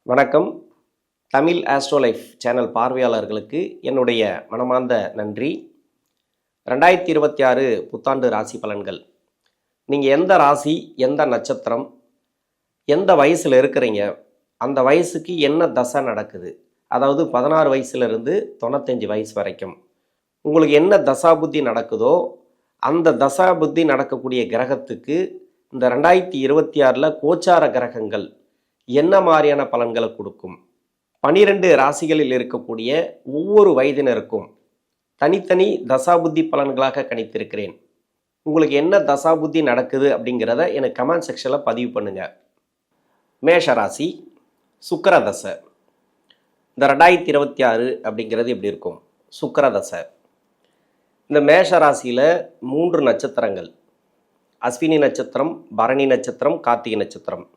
வணக்கம். தமிழ் ஆஸ்ட்ரோலைஃப் சேனல் பார்வையாளர்களுக்கு என்னுடைய மனமார்ந்த நன்றி. 2026 புத்தாண்டு ராசி பலன்கள். நீங்கள் எந்த ராசி, எந்த நட்சத்திரம், எந்த வயசில் இருக்கிறீங்க, அந்த வயசுக்கு என்ன தசை நடக்குது, அதாவது 16 வயசுலேருந்து 95 வயசு வரைக்கும் உங்களுக்கு என்ன தசா புத்தி நடக்குதோ அந்த தசா புத்தி நடக்கக்கூடிய கிரகத்துக்கு இந்த 2026 கோச்சார கிரகங்கள் என்ன மாதிரியான பலன்களை கொடுக்கும், 12 ராசிகளில் இருக்கக்கூடிய ஒவ்வொரு வயதினருக்கும் தனித்தனி தசாபுத்தி பலன்களாக கணித்திருக்கிறேன். உங்களுக்கு என்ன தசாபுத்தி நடக்குது அப்படிங்கிறத எனக்கு கமெண்ட் செக்ஷனில் பதிவு பண்ணுங்க. மேஷ ராசி, சுக்கிர தசை. இந்த 2026 அப்படிங்கிறது எப்படி இருக்கும்? சுக்கிர தசை. இந்த மேஷ ராசியில் 3 நட்சத்திரங்கள், அஸ்வினி நட்சத்திரம், பரணி நட்சத்திரம், கார்த்திகை நட்சத்திரம்.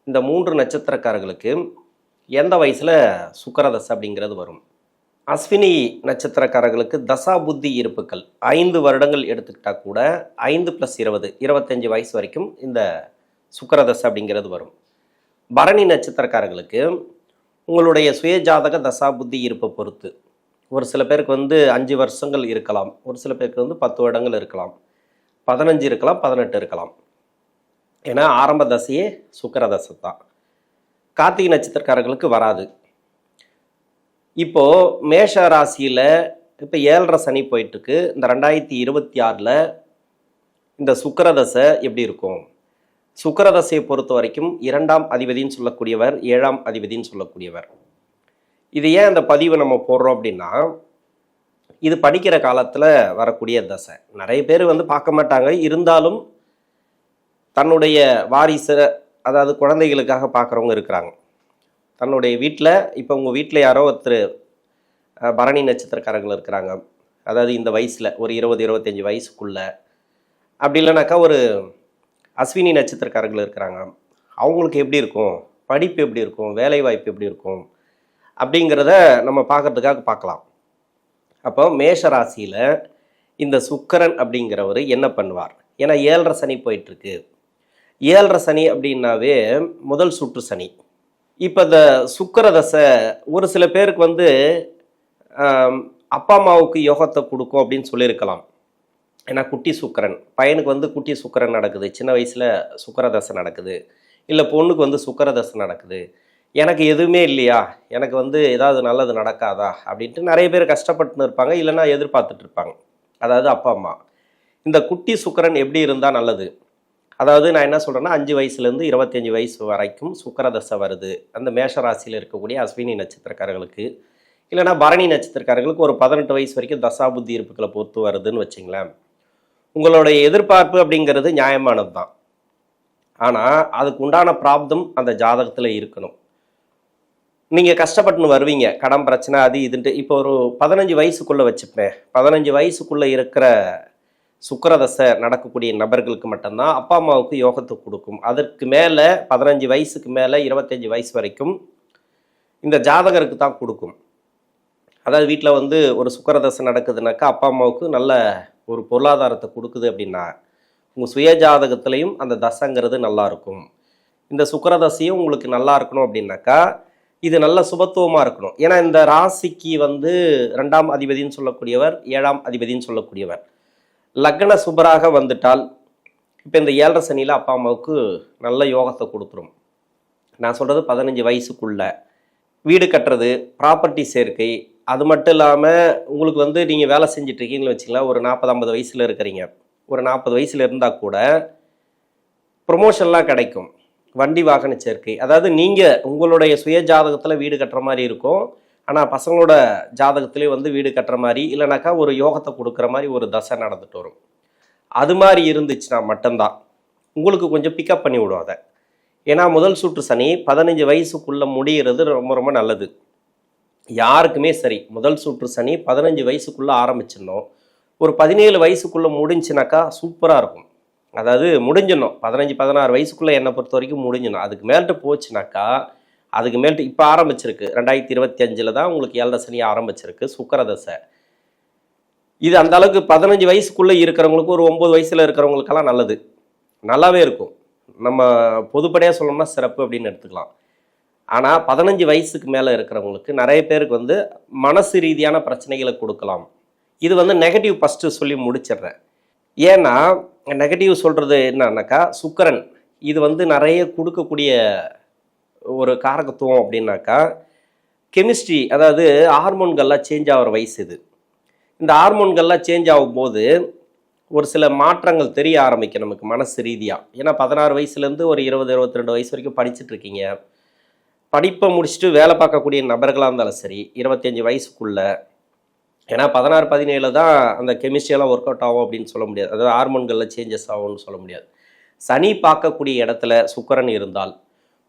இந்த 3 நட்சத்திரக்காரர்களுக்கு எந்த வயசில் சுக்கிரதசை அப்படிங்கிறது வரும்? அஸ்வினி நட்சத்திரக்காரர்களுக்கு தசா புத்தி இருப்புக்கள் 5 வருடங்கள் எடுத்துக்கிட்டால் கூட 5 + 20 25 வயசு வரைக்கும் இந்த சுக்கிரதசை அப்படிங்கிறது வரும். பரணி நட்சத்திரக்காரர்களுக்கு உங்களுடைய சுயஜாதக தசா புத்தி இருப்பை பொறுத்து ஒரு சில பேருக்கு 5 வருஷங்கள் இருக்கலாம், ஒரு சில பேருக்கு 10 வருடங்கள் இருக்கலாம், 15 இருக்கலாம், 18 இருக்கலாம். ஏன்னா ஆரம்ப தசையே சுக்கிர தசை தான். கார்த்திகை நட்சத்திரக்காரர்களுக்கு வராது. இப்போது மேஷ ராசியில் இப்போ 7.5 சனி போயிட்டுருக்கு. இந்த 2026 இந்த சுக்கிர தசை எப்படி இருக்கும்? சுக்கிர தசையை பொறுத்த வரைக்கும் 2ஆம் அதிபதின்னு சொல்லக்கூடியவர், 7ஆம் அதிபதின்னு சொல்லக்கூடியவர். இது ஏன் இந்த பதிவை நம்ம போடுறோம் அப்படின்னா, இது படிக்கிற காலத்தில் வரக்கூடிய தசை. நிறைய பேர் பார்க்க மாட்டாங்க, இருந்தாலும் தன்னுடைய வாரிசு, அதாவது குழந்தைகளுக்காக பார்க்குறவங்க இருக்கிறாங்க. தன்னுடைய வீட்டில் இப்போ உங்கள் வீட்டில் யாரோ ஒருத்தர் பரணி நட்சத்திரக்காரர்கள் இருக்கிறாங்க, அதாவது இந்த வயசில் ஒரு 20-25 வயசுக்குள்ளே, அப்படி இல்லைனாக்கா ஒரு அஸ்வினி நட்சத்திரக்காரர்கள் இருக்கிறாங்க. அவங்களுக்கு எப்படி இருக்கும், படிப்பு எப்படி இருக்கும், வேலை வாய்ப்பு எப்படி இருக்கும் அப்படிங்கிறத நம்ம பார்க்குறதுக்காக பார்க்கலாம். அப்போ மேஷ ராசியில் இந்த சுக்கிரன் அப்படிங்கிறவர் என்ன பண்ணுவார்? ஏன்னா 7.5 சனி போயிட்டுருக்கு. 7.5 சனி அப்படின்னாவே முதல் சுற்று சனி. இப்போ இந்த சுக்கிர தசை ஒரு சில பேருக்கு அப்பா அம்மாவுக்கு யோகத்தை கொடுக்கும் அப்படின்னு சொல்லியிருக்கலாம். ஏன்னா குட்டி சுக்கிரன், பையனுக்கு குட்டி சுக்கிரன் நடக்குது, சின்ன வயசில் சுக்கிர தசை நடக்குது, இல்லை பொண்ணுக்கு சுக்கிர தசை நடக்குது, எனக்கு எதுவுமே இல்லையா, எனக்கு ஏதாவது நல்லது நடக்காதா அப்படின்ட்டு நிறைய பேர் கஷ்டப்பட்டுன்னு இருப்பாங்க, இல்லைன்னா எதிர்பார்த்துட்டு இருப்பாங்க. அதாவது அப்பா அம்மா இந்த குட்டி சுக்கிரன் எப்படி இருந்தால் நல்லது? அதாவது நான் என்ன சொல்கிறேன்னா, 5 வயசுலேருந்து 25 வயசு வரைக்கும் சுக்கிர தசை வருது அந்த மேஷ ராசியில் இருக்கக்கூடிய அஸ்வினி நட்சத்திரக்காரர்களுக்கு, இல்லைனா பரணி நட்சத்திரக்காரர்களுக்கு ஒரு 18 வயசு வரைக்கும் தசாபுத்தி இருப்புக்களை பொறுத்து வருதுன்னு வச்சிங்களேன். உங்களுடைய எதிர்பார்ப்பு அப்படிங்கிறது நியாயமானது தான். ஆனால் அதுக்கு உண்டான பிராப்தம் அந்த ஜாதகத்தில் இருக்கணும். நீங்கள் கஷ்டப்பட்டுன்னு வருவீங்க, கடன் பிரச்சனை அது இதுன்ட்டு. இப்போ ஒரு 15 வயசுக்குள்ளே வச்சுப்பேன், 15 வயசுக்குள்ளே இருக்கிற சுக்கிரதசை நடக்கக்கூடிய நபர்களுக்கு மட்டும்தான் அப்பா அம்மாவுக்கு யோகத்தை கொடுக்கும். அதற்கு மேலே 15 வயசுக்கு மேலே 25 வயசு வரைக்கும் இந்த ஜாதகருக்கு தான் கொடுக்கும். அதாவது வீட்டில் ஒரு சுக்கிரதசை நடக்குதுனாக்கா அப்பா அம்மாவுக்கு நல்ல ஒரு பொருளாதாரத்தை கொடுக்குது அப்படின்னா, உங்கள் சுய ஜாதகத்திலையும் அந்த தசைங்கிறது நல்லாயிருக்கும். இந்த சுக்கிரதசையும் உங்களுக்கு நல்லா இருக்கணும் அப்படின்னாக்கா இது நல்ல சுபத்துவமாக இருக்கணும். ஏன்னா இந்த ராசிக்கு 2ஆம் அதிபதின்னு சொல்லக்கூடியவர், 7ஆம் அதிபதின்னு சொல்லக்கூடியவர் லக்ன சுபராக வந்துட்டால், இப்போ இந்த 7.5 சனியில் அப்பா அம்மாவுக்கு நல்ல யோகத்தை கொடுத்துரும். நான் சொல்கிறது 15 வயசுக்குள்ள வீடு கட்டுறது, ப்ராப்பர்ட்டி சேர்க்கை, அது மட்டும் இல்லாமல் உங்களுக்கு நீங்கள் வேலை செஞ்சிட்ருக்கீங்கன்னு வச்சுக்கலாம். ஒரு 40-50 வயசில் இருக்கிறீங்க, ஒரு 40 வயசில் இருந்தால் கூட ப்ரொமோஷன்லாம் கிடைக்கும், வண்டி வாகன சேர்க்கை. அதாவது நீங்கள் உங்களுடைய சுய ஜாதகத்தில் வீடு கட்டுற மாதிரி இருக்கும், ஆனால் பசங்களோட ஜாதகத்திலே வீடு கட்டுற மாதிரி, இல்லைனாக்கா ஒரு யோகத்தை கொடுக்குற மாதிரி ஒரு தசை நடந்துட்டு வரும். அது மாதிரி இருந்துச்சுன்னா மட்டும்தான் உங்களுக்கு கொஞ்சம் பிக்கப் பண்ணி விடும் அதை. ஏன்னா முதல் சுற்று சனி 15 வயசுக்குள்ளே முடிகிறது ரொம்ப ரொம்ப நல்லது. யாருக்குமே சரி, முதல் சுற்று சனி 15 வயசுக்குள்ளே ஆரம்பிச்சிடணும், ஒரு 17 வயசுக்குள்ளே முடிஞ்சுனாக்கா சூப்பராக இருக்கும். அதாவது முடிஞ்சிடணும் 15-16 வயசுக்குள்ளே என்னை பொறுத்த வரைக்கும் முடிஞ்சிடணும். அதுக்கு மேல்ட்டு போச்சுனாக்கா, அதுக்கு மேல்ட்டு இப்போ ஆரம்பிச்சிருக்கு 2025 தான் உங்களுக்கு 7.5 சனி ஆரம்பிச்சிருக்கு சுக்கிர தசை. இது அந்த அளவுக்கு 15 வயசுக்குள்ளே இருக்கிறவங்களுக்கு, ஒரு 9 வயசில் இருக்கிறவங்களுக்கெல்லாம் நல்லது, நல்லாவே இருக்கும். நம்ம பொதுப்படையாக சொல்லணும்னா சிறப்பு அப்படின்னு எடுத்துக்கலாம். ஆனால் 15 வயசுக்கு மேலே இருக்கிறவங்களுக்கு நிறைய பேருக்கு வந்து மனசு ரீதியான பிரச்சனைகளை கொடுக்கலாம். இது வந்து நெகட்டிவ் ஃபஸ்ட்டு சொல்லி முடிச்சிடுறேன். ஏன்னா நெகட்டிவ் சொல்கிறது என்னன்னாக்கா சுக்கிரன் இது வந்து நிறைய கொடுக்கக்கூடிய ஒரு காரகத்துவம் அப்படின்னாக்கா கெமிஸ்ட்ரி, அதாவது ஹார்மோன்கள்லாம் சேஞ்ச் ஆகிற வயசு இது. இந்த ஹார்மோன்கள்லாம் சேஞ்ச் ஆகும்போது ஒரு சில மாற்றங்கள் தெரிய ஆரம்பிக்கும் நமக்கு மனசு ரீதியாக. ஏன்னா 16 வயசுலேருந்து ஒரு 20-22 வயசு வரைக்கும் படிச்சுட்டு இருக்கீங்க. படிப்பை முடிச்சுட்டு வேலை பார்க்கக்கூடிய நபர்களாக இருந்தாலும் சரி 25 வயசுக்குள்ள, ஏன்னா 16-17 தான் அந்த கெமிஸ்ட்ரியெல்லாம் ஒர்க் அவுட் ஆகும் அப்படின்னு சொல்ல முடியாது. அதாவது ஹார்மோன்களில் சேஞ்சஸ் ஆகும்னு சொல்ல முடியாது. சனி பார்க்கக்கூடிய இடத்துல சுக்கிரன் இருந்தால்,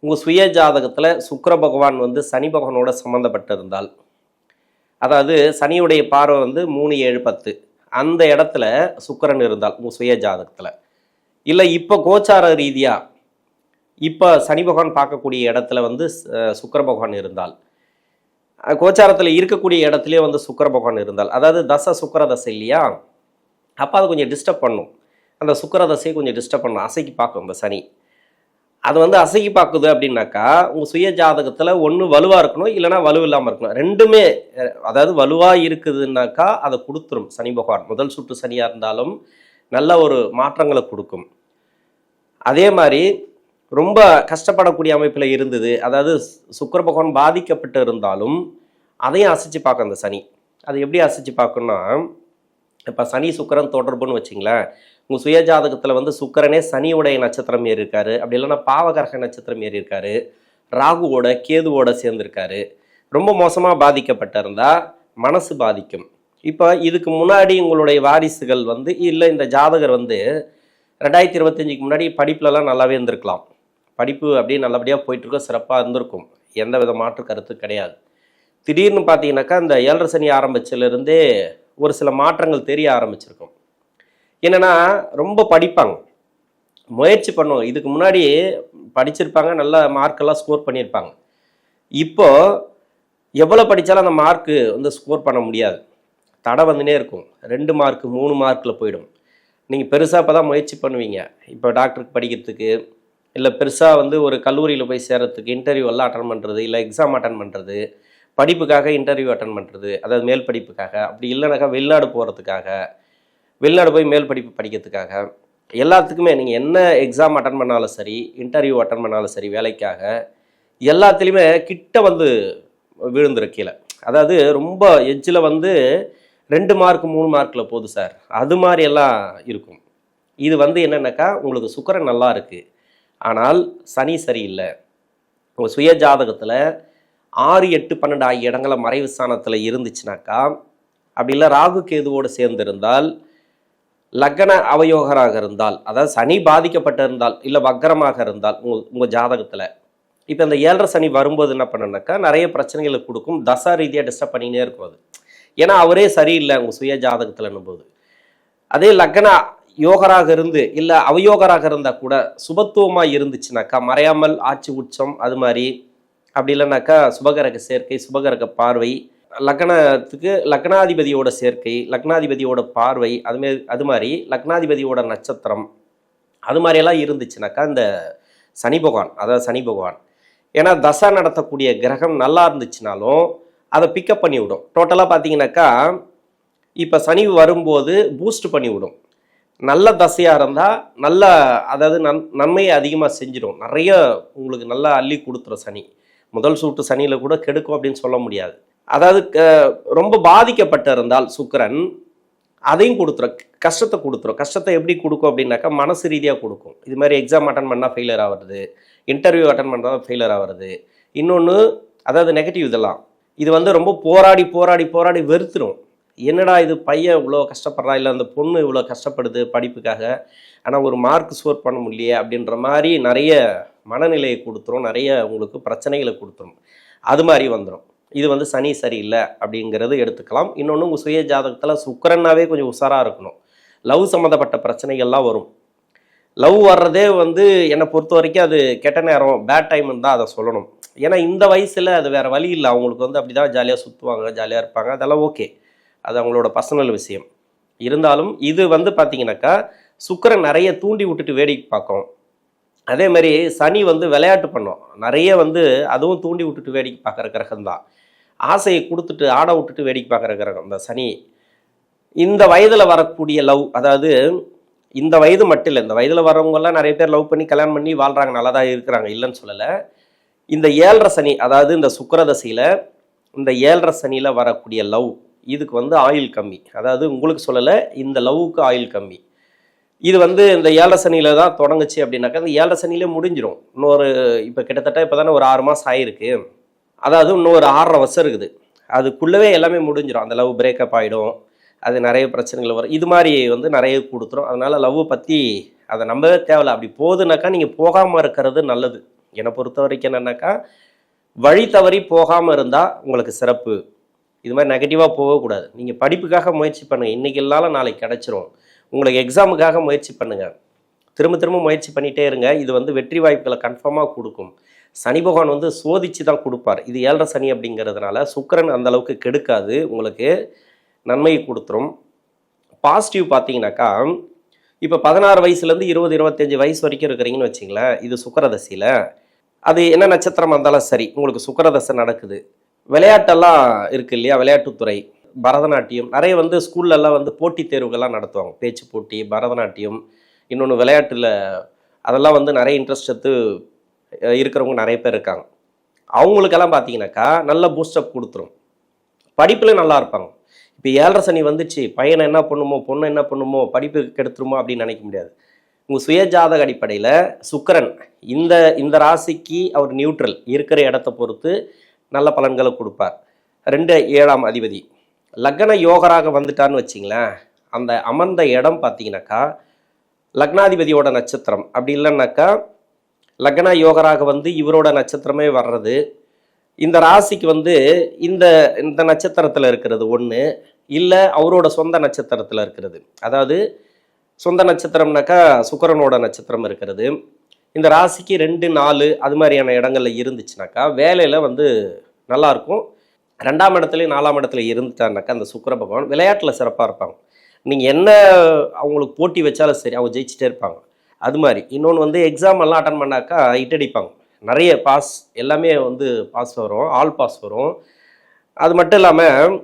உங்கள் சுய ஜாதகத்தில் சுக்கிர பகவான் வந்து சனி பகவானோட சம்மந்தப்பட்டிருந்தால், அதாவது சனியுடைய பார்வை வந்து 3, 7, 10 அந்த இடத்துல சுக்கிரன் இருந்தால் உங்கள் சுய ஜாதகத்தில், இல்லை இப்போ கோச்சார ரீதியாக இப்போ சனி பகவான் பார்க்கக்கூடிய இடத்துல வந்து சுக்கிர பகவான் இருந்தால், கோச்சாரத்தில் இருக்கக்கூடிய இடத்துலேயே வந்து சுக்கிர பகவான் இருந்தால், அதாவது தசை சுக்கிர தசை இல்லையா, அப்போ அது கொஞ்சம் டிஸ்டர்ப் பண்ணும். அந்த சுக்கிர தசையை கொஞ்சம் டிஸ்டர்ப் பண்ணும், அசைக்கு பார்க்கும் இந்த சனி. அது வந்து அசைக்கு பார்க்குது அப்படின்னாக்கா உங்கள் சுய ஜாதகத்தில் ஒன்று வலுவாக இருக்கணும், இல்லைனா வலு இல்லாமல் இருக்கணும். ரெண்டுமே, அதாவது வலுவாக இருக்குதுன்னாக்கா அதை கொடுத்துரும் சனி பகவான். முதல் சுற்று சனியாக இருந்தாலும் நல்ல ஒரு மாற்றங்களை கொடுக்கும். அதே மாதிரி ரொம்ப கஷ்டப்படக்கூடிய அமைப்பில் இருந்தது, அதாவது சுக்கிர பகவான் பாதிக்கப்பட்டு இருந்தாலும் அதையும் அசைச்சு பார்க்கும் அந்த சனி. அது எப்படி அசைச்சு பார்க்கணும்னா, இப்போ சனி சுக்கிரன் தொடர்புன்னு வச்சிங்களேன், உங்கள் சுய ஜாதகத்தில் வந்து சுக்கிரனே சனியுடைய நட்சத்திரம் ஏறி இருக்காரு, அப்படி இல்லைன்னா பாவகரக நட்சத்திரம் ஏறி இருக்காரு, ராகுவோட கேதுவோட சேர்ந்துருக்காரு, ரொம்ப மோசமாக பாதிக்கப்பட்டிருந்தா மனசு பாதிக்கும். இப்போ இதுக்கு முன்னாடி உங்களுடைய வாரிசுகள் வந்து இல்லை இந்த ஜாதகர் வந்து 2025க்கு முன்னாடி படிப்புலலாம் நல்லாவே இருந்திருக்கலாம், படிப்பு அப்படியே நல்லபடியாக போயிட்டுருக்கோம், சிறப்பாக இருந்திருக்கும், எந்த வித மாற்று கருத்து கிடையாது. திடீர்னு பார்த்தீங்கன்னாக்கா இந்த 7.5 சனி ஆரம்பிச்சிலேருந்தே ஒரு சில மாற்றங்கள் தெரிய ஆரம்பிச்சிருக்கும். என்னென்னா ரொம்ப படிப்பாங்க, முயற்சி பண்ணுவாங்க, இதுக்கு முன்னாடி படிச்சிருப்பாங்க, நல்ல மார்க்கெல்லாம் ஸ்கோர் பண்ணியிருப்பாங்க. இப்போது எவ்வளோ படித்தாலும் அந்த மார்க்கு வந்து ஸ்கோர் பண்ண முடியாது, தடை வந்துனே இருக்கும். 2 மார்க்கு 3 மார்க்கில் போயிடும். நீங்கள் பெருசாக இப்போ தான் முயற்சி பண்ணுவீங்க, இப்போ டாக்டருக்கு படிக்கிறதுக்கு, இல்லை பெருசாக வந்து ஒரு கல்லூரியில் போய் சேர்கிறதுக்கு இன்டர்வியூ எல்லாம் அட்டன் பண்ணுறது, இல்லை எக்ஸாம் அட்டன் பண்ணுறது, படிப்புக்காக இன்டர்வியூ அட்டன் பண்ணுறது, அதாவது மேல் படிப்புக்காக, அப்படி இல்லைனாக்கா வெளிநாடு போகிறதுக்காக, வெளிநாடு போய் மேல் படிப்பு படிக்கிறதுக்காக, எல்லாத்துக்குமே நீங்கள் என்ன எக்ஸாம் அட்டன் பண்ணாலும் சரி, இன்டர்வியூ அட்டன் பண்ணாலும் சரி, வேலைக்காக எல்லாத்துலேயுமே கிட்ட வந்து விழுந்துரு கீழே. அதாவது ரொம்ப எட்ஜில் வந்து 2 மார்க் 3 மார்க்கில் போகுது சார், அது மாதிரி எல்லாம் இருக்கும். இது வந்து என்னென்னாக்கா உங்களுக்கு சுக்கிரன் நல்லா இருக்குது, ஆனால் சனி சரியில்லை. உங்கள் சுய ஜாதகத்தில் 6, 8, 12 ஆகிய இடங்கள மறைவு ஸ்தானத்தில் இருந்துச்சுனாக்கா, அப்படி இல்லை ராகு கேதுவோடு சேர்ந்திருந்தால், லக்ன அவயோகராக இருந்தால், அதாவது சனி பாதிக்கப்பட்டிருந்தால், இல்லை வக்கரமாக இருந்தால் உங்கள் ஜாதகத்தில், இப்போ இந்த 7.5 சனி வரும்போது என்ன பண்ணுனாக்கா நிறைய பிரச்சனைகளை கொடுக்கும், தசா ரீதியாக டிஸ்டர்ப் பண்ணினே இருக்கும் அது. ஏன்னா அவரே சரியில்லை உங்கள் சுய ஜாதகத்தில்னும் போது. அதே லக்ன யோகராக இருந்து இல்லை அவயோகராக இருந்தால் கூட சுபத்துவமாக இருந்துச்சுனாக்கா, மறையாமல் ஆட்சி உச்சம் அது மாதிரி, அப்படி இல்லைனாக்கா சுபகரக சேர்க்கை, சுபகரக பார்வை, லக்னத்துக்கு லக்னாதிபதியோட சேர்க்கை, லக்னாதிபதியோட பார்வை, அது மாதிரி லக்னாதிபதியோட நட்சத்திரம், அது மாதிரியெல்லாம் இருந்துச்சுனாக்கா இந்த சனி பகவான், அதாவது சனி பகவான், ஏன்னா தசை நடத்தக்கூடிய கிரகம் நல்லா இருந்துச்சுனாலும் அதை பிக்கப் பண்ணி விடும். டோட்டலாக பார்த்தீங்கன்னாக்கா இப்போ சனி வரும்போது பூஸ்ட் பண்ணி விடும். நல்ல தசையாக இருந்தால் நல்ல, அதாவது நன்மையை அதிகமாக செஞ்சிடும், நிறைய உங்களுக்கு நல்லா அள்ளி கொடுத்துரும் சனி. முதல் சூட்டு சனியில் கூட கெடுக்கும் அப்படின்னு சொல்ல முடியாது. அதாவது ரொம்ப பாதிக்கப்பட்டு இருந்தால் சுக்கிரன் அதையும் கொடுத்துரும், கஷ்டத்தை கொடுத்துரும். கஷ்டத்தை எப்படி கொடுக்கும் அப்படின்னாக்கா மனசு ரீதியாக கொடுக்கும். இது மாதிரி எக்ஸாம் அட்டன் பண்ணால் ஃபெயிலியர் ஆகிறது, இன்டர்வியூ அட்டன் பண்ணால் ஃபெயிலியர் ஆகிறது. இன்னொன்று, அதாவது நெகட்டிவ் இதெல்லாம், இது வந்து ரொம்ப போராடி போராடி போராடி வெறுத்துடும். என்னடா இது பையன் இவ்வளோ கஷ்டப்படுறா, இல்லை அந்த பொண்ணு இவ்வளோ கஷ்டப்படுது படிப்புக்காக, ஆனால் ஒரு மார்க் ஸ்கோர் பண்ண முடியலையே அப்படின்ற மாதிரி நிறைய மனநிலையை கொடுத்துரும், நிறைய உங்களுக்கு பிரச்சனைகளை கொடுத்துரும். அது மாதிரி வந்துடும். இது வந்து சனி சரியில்லை அப்படிங்கிறது எடுத்துக்கலாம். இன்னொன்று, உங்கள் சுய ஜாதகத்தில் சுக்கிரனாவே கொஞ்சம் உஷாராக இருக்கணும். லவ் சம்மந்தப்பட்ட பிரச்சனைகள்லாம் வரும். லவ் வர்றதே வந்து என்னை பொறுத்த வரைக்கும் அது கெட்ட நேரம், பேட் டைம்னு தான் அதை சொல்லணும். ஏன்னா இந்த வயசில் அது வேறு வழி இல்லை, அவங்களுக்கு வந்து அப்படி தான் ஜாலியாக சுற்றுவாங்க, ஜாலியாக இருப்பாங்க, அதெல்லாம் ஓகே, அது அவங்களோட பர்சனல் விஷயம். இருந்தாலும் இது வந்து பார்த்தீங்கன்னாக்கா சுக்கிரன் நிறைய தூண்டி விட்டுட்டு வேடிக்கை பார்க்கும். அதே மாதிரி சனி வந்து விளையாட்டு பண்ணும் நிறைய வந்து, அதுவும் தூண்டி விட்டுட்டு வேடிக்கை பார்க்குற கிரகம் தான். ஆசையை கொடுத்துட்டு ஆட விட்டுட்டு வேடிக்கை பார்க்குற கிரகம் இந்த சனி. இந்த வயதில் வரக்கூடிய லவ், அதாவது இந்த வயது மட்டும் இல்லை, இந்த வயதில் வரவங்கெல்லாம் நிறைய பேர் லவ் பண்ணி கல்யாணம் பண்ணி வாழ்கிறாங்க, நல்லா தான் இருக்கிறாங்க, இல்லைன்னு சொல்லலை. இந்த 7.5 சனி, அதாவது இந்த சுக்கிரதசையில் இந்த 7.5 சனியில் வரக்கூடிய லவ், இதுக்கு வந்து ஆயுள் கம்மி. அதாவது உங்களுக்கு சொல்லலை, இந்த லவ்வுக்கு ஆயுள் கம்மி. இது வந்து இந்த 7.5 சனியில் தான் தொடங்குச்சு அப்படின்னாக்கா இந்த 7.5 சனியிலே முடிஞ்சிடும். இன்னொரு இப்போ கிட்டத்தட்ட இப்போ தானே ஒரு 6 மாதம் ஆகிருக்கு, அதாவது இன்னும் ஒரு 6.5 வருஷம் இருக்குது. அதுக்குள்ளவே எல்லாமே முடிஞ்சிடும். அந்த லவ் பிரேக்கப் ஆகிடும், அது நிறைய பிரச்சனைகள் வரும், இது மாதிரி வந்து நிறைய கொடுத்துரும். அதனால் லவ்வை பற்றி அதை நம்பவே தேவையில்லை. அப்படி போகுதுனாக்கா நீங்கள் போகாமல் இருக்கிறது நல்லது. என்னை பொறுத்த வரைக்கும் என்னன்னாக்கா, வழி தவறி போகாமல் இருந்தால் உங்களுக்கு சிறப்பு. இது மாதிரி நெகட்டிவாக போகக்கூடாது. நீங்கள் படிப்புக்காக முயற்சி பண்ணுங்கள், இன்றைக்கி இல்லாமல் நாளைக்கு கிடச்சிரும். உங்களுக்கு எக்ஸாமுக்காக முயற்சி பண்ணுங்கள், திரும்ப திரும்ப முயற்சி பண்ணிகிட்டே இருங்க. இது வந்து வெற்றி வாய்ப்புகளை கன்ஃபார்மாக கொடுக்கும். சனி பகவான் வந்து சோதிச்சு தான் கொடுப்பார். இது 7.5 சனி அப்படிங்கிறதுனால சுக்கிரன் அந்த அளவுக்கு கெடுக்காது, உங்களுக்கு நன்மையை கொடுத்துரும். பாசிட்டிவ் பார்த்தீங்கன்னாக்கா, இப்போ 16 வயசுலேருந்து 20-25 வயசு வரைக்கும் இருக்கிறீங்கன்னு வச்சிங்களேன், இது சுக்கிரதசையில், அது என்ன நட்சத்திரமாக இருந்தாலும் சரி, உங்களுக்கு சுக்கிரதசை நடக்குது. விளையாட்டெல்லாம் இருக்குது இல்லையா, விளையாட்டுத்துறை, பரதநாட்டியம், நிறைய வந்து ஸ்கூல்லலாம் வந்து போட்டித் தேர்வுகள்லாம் நடத்துவாங்க, பேச்சு போட்டி, பரதநாட்டியம், இன்னொன்று விளையாட்டில், அதெல்லாம் வந்து நிறைய இன்ட்ரெஸ்ட் எடுத்து இருக்கிறவங்க நிறைய பேர் இருக்காங்க. அவங்களுக்கெல்லாம் பார்த்தீங்கன்னாக்கா நல்ல பூஸ்டப் கொடுத்துரும், படிப்பில் நல்லா இருப்பாங்க. இப்போ 7.5 சனி வந்துச்சு, பையனை என்ன பண்ணுமோ பொண்ணை என்ன பண்ணுமோ படிப்பு கெடுத்துருமோ அப்படின்னு நினைக்க முடியாது. உங்கள் சுயஜாதக அடிப்படையில் சுக்கிரன் இந்த ராசிக்கு அவர் நியூட்ரல் இருக்கிற இடத்த பொறுத்து நல்ல பலன்களை கொடுப்பார். 2 அதிபதி லக்ன யோகராக வந்துட்டான்னு வச்சிங்களேன், அந்த அமர்ந்த இடம் பார்த்தீங்கன்னாக்கா லக்னாதிபதியோட நட்சத்திரம், அப்படி இல்லைன்னாக்கா லக்ன யோகராக வந்து இவரோட நட்சத்திரமே வர்றது, இந்த ராசிக்கு வந்து இந்த நட்சத்திரத்தில் இருக்கிறது ஒன்று, இல்லை அவரோட சொந்த நட்சத்திரத்தில் இருக்கிறது. அதாவது சொந்த நட்சத்திரம்னாக்கா சுக்கிரனோட நட்சத்திரம் இருக்கிறது. இந்த ராசிக்கு 2, 4 அது மாதிரியான இடங்கள்ல இருந்துச்சுனாக்கா வேலையில் வந்து நல்லாயிருக்கும். 2ஆம் இடத்துலையும் 4ஆம் இடத்துல இருந்துட்டாருனாக்கா அந்த சுக்கிர பகவான் விளையாட்டில் சிறப்பாக இருப்பாங்க. நீங்கள் என்ன அவங்களுக்கு போட்டி வச்சாலும் சரி, அவங்க ஜெயிச்சுட்டே இருப்பாங்க. அது மாதிரி இன்னொன்று வந்து எக்ஸாம் எல்லாம் அட்டன் பண்ணாக்கா இட்டடிப்பாங்க, நிறைய பாஸ், எல்லாமே வந்து பாஸ் வரும், ஆல் பாஸ் வரும். அது மட்டும் இல்லாமல்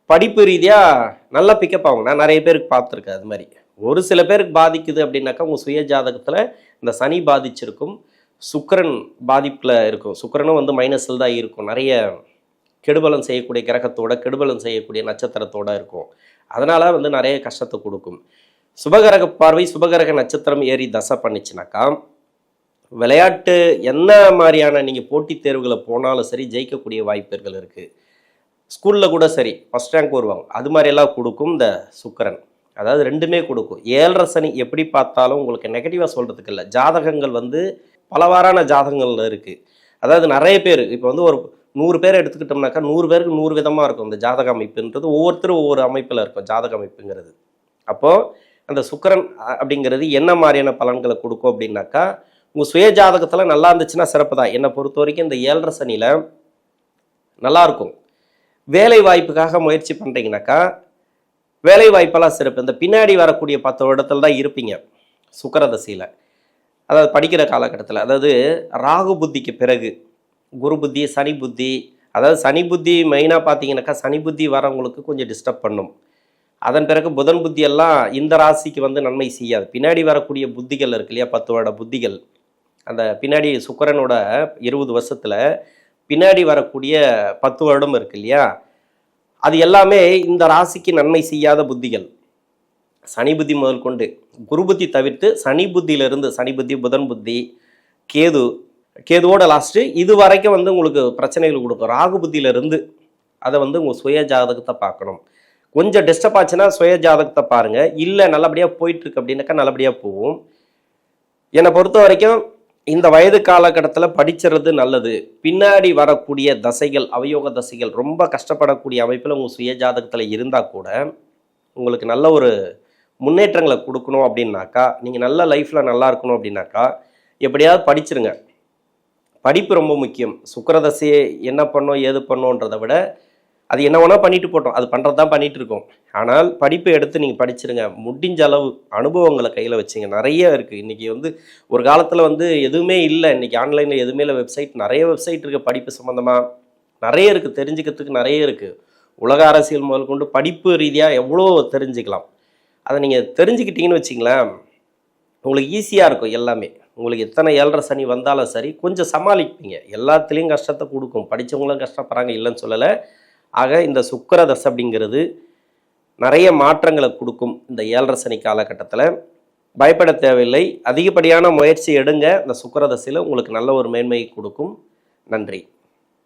படிப்பு ரீதியாக நல்லா பிக்கப் ஆகும். நான் நிறைய பேருக்கு பார்த்துருக்கேன். அது மாதிரி ஒரு சில பேருக்கு பாதிக்குது அப்படின்னாக்கா உங்கள் சுய ஜாதகத்தில் இந்த சனி பாதிச்சிருக்கும், சுக்கிரன் பாதிப்பில் இருக்கும். சுக்கிரனும் வந்து மைனஸில் தான் இருக்கும், நிறைய கெடுபலம் செய்யக்கூடிய கிரகத்தோட கெடுபலம் செய்யக்கூடிய நட்சத்திரத்தோடு இருக்கும். அதனால் வந்து நிறைய கஷ்டத்தை கொடுக்கும். சுபகிரக பார்வை, சுபகிரக நட்சத்திரம் ஏறி தசை பண்ணிச்சுனாக்கா விளையாட்டு என்ன மாதிரியான நீங்கள் போட்டித் தேர்வுகளை போனாலும் சரி ஜெயிக்கக்கூடிய வாய்ப்புகள் இருக்குது. ஸ்கூலில் கூட சரி ஃபஸ்ட் ரேங்க் வருவாங்க, அது மாதிரியெல்லாம் கொடுக்கும் இந்த சுக்கிரன். அதாவது ரெண்டுமே கொடுக்கும். 7.5 சனி எப்படி பார்த்தாலும் உங்களுக்கு நெகட்டிவாக சொல்கிறதுக்கு இல்லை. ஜாதகங்கள் வந்து பலவாறான ஜாதகங்கள் இருக்குது. அதாவது நிறைய பேர் இப்போ வந்து ஒரு 100 பேர் எடுத்துக்கிட்டோம்னாக்கா 100 பேருக்கு 100 விதமாக இருக்கும் இந்த ஜாதக அமைப்புன்றது. ஒவ்வொருத்தரும் ஒவ்வொரு அமைப்பில் இருக்கும் ஜாதக அமைப்புங்கிறது. அப்போது அந்த சுக்கிரன் அப்படிங்கிறது என்ன மாதிரியான பலன்களை கொடுக்கும் அப்படின்னாக்கா, உங்கள் சுய ஜாதகத்தில் நல்லா இருந்துச்சுன்னா சிறப்பு தான். என்னை பொறுத்த வரைக்கும் இந்த 7.5 சனியில் நல்லாயிருக்கும். வேலை வாய்ப்புக்காக முயற்சி பண்ணுறீங்கனாக்கா வேலை வாய்ப்பெல்லாம் சிறப்பு. இந்த பின்னாடி வரக்கூடிய 10 வருடத்தில் தான் இருப்பீங்க சுக்கிரதசையில், அதாவது படிக்கிற காலகட்டத்தில். அதாவது ராகு புத்திக்கு பிறகு குரு புத்தி, சனி புத்தி. அதாவது சனி புத்தி மெயினாக பார்த்தீங்கன்னாக்கா சனி புத்தி வரவங்களுக்கு கொஞ்சம் டிஸ்டர்ப் பண்ணும். அதன் பிறகு புதன் புத்தி எல்லாம் இந்த ராசிக்கு வந்து நன்மை செய்யாது. பின்னாடி வரக்கூடிய புத்திகள் இருக்கு இல்லையா, 10 வருட புத்திகள், அந்த பின்னாடி சுக்கிரனோட 20 வருஷத்தில் பின்னாடி வரக்கூடிய 10 வருடம் இருக்கு இல்லையா, அது எல்லாமே இந்த ராசிக்கு நன்மை செய்யாத புத்திகள். சனி புத்தி முதல் கொண்டு குரு புத்தி தவிர்த்து சனி புத்தியிலிருந்து, சனி புத்தி, புதன் புத்தி, கேதுவோட லாஸ்ட்டு இது வரைக்கும் வந்து உங்களுக்கு பிரச்சனைகள் கொடுக்கும். ராகு புத்தியிலிருந்து அதை வந்து உங்கள் சுய ஜாதகத்தை பார்க்கணும். கொஞ்சம் டிஸ்டர்ப் ஆச்சுன்னா சுய ஜாதகத்தை பாருங்கள். இல்லை நல்லபடியாக போயிட்டுருக்கு அப்படின்னாக்கா நல்லபடியாக போகும். என்னை பொறுத்த வரைக்கும் இந்த வயது காலகட்டத்தில் படிச்சிறது நல்லது. பின்னாடி வரக்கூடிய தசைகள், அவயோக தசைகள் ரொம்ப கஷ்டப்படக்கூடிய அமைப்பில் உங்கள் சுய ஜாதகத்தில் இருந்தால் கூட உங்களுக்கு நல்ல ஒரு முன்னேற்றங்களை கொடுக்கணும் அப்படின்னாக்கா, நீங்கள் நல்ல லைஃப்பில் நல்லா இருக்கணும் அப்படின்னாக்கா எப்படியாவது படிச்சிருங்க. படிப்பு ரொம்ப முக்கியம். சுக்கிரதசையை என்ன பண்ணோம் ஏது பண்ணோன்றதை விட அது என்ன வேணால் பண்ணிட்டு போட்டோம், அது பண்ணுறது தான் பண்ணிட்டு இருக்கோம். ஆனால் படிப்பை எடுத்து நீங்கள் படிச்சிருங்க. முடிஞ்ச அளவு அனுபவங்களை கையில் வச்சுங்க. நிறைய இருக்குது இன்றைக்கி. ஒரு காலத்தில் எதுவுமே இல்லை, இன்றைக்கி ஆன்லைனில் எதுவுமே இல்லை. நிறைய வெப்சைட் இருக்குது படிப்பு சம்மந்தமாக, நிறைய இருக்குது, தெரிஞ்சுக்கிறதுக்கு நிறைய இருக்குது. உலக அரசியல் முதல் கொண்டு படிப்பு ரீதியாக எவ்வளோ தெரிஞ்சுக்கலாம். அதை நீங்கள் தெரிஞ்சுக்கிட்டீங்கன்னு வச்சிங்களேன், உங்களுக்கு ஈஸியாக இருக்கும் எல்லாமே. உங்களுக்கு எத்தனை 7.5 சனி வந்தாலும் சரி கொஞ்சம் சமாளிப்பீங்க. எல்லாத்துலேயும் கஷ்டத்தை கொடுக்கும், படித்தவங்களும் கஷ்டப்படுறாங்க, இல்லைன்னு சொல்லலை. ஆக இந்த சுக்கிர தசை அப்படிங்கிறது நிறைய மாற்றங்களை கொடுக்கும். இந்த 7.5 சனி காலகட்டத்தில் பயப்பட தேவையில்லை. அதிகப்படியான முயற்சி எடுங்க. இந்த சுக்கிர தசையில் உங்களுக்கு நல்ல ஒரு மேன்மையை கொடுக்கும். நன்றி.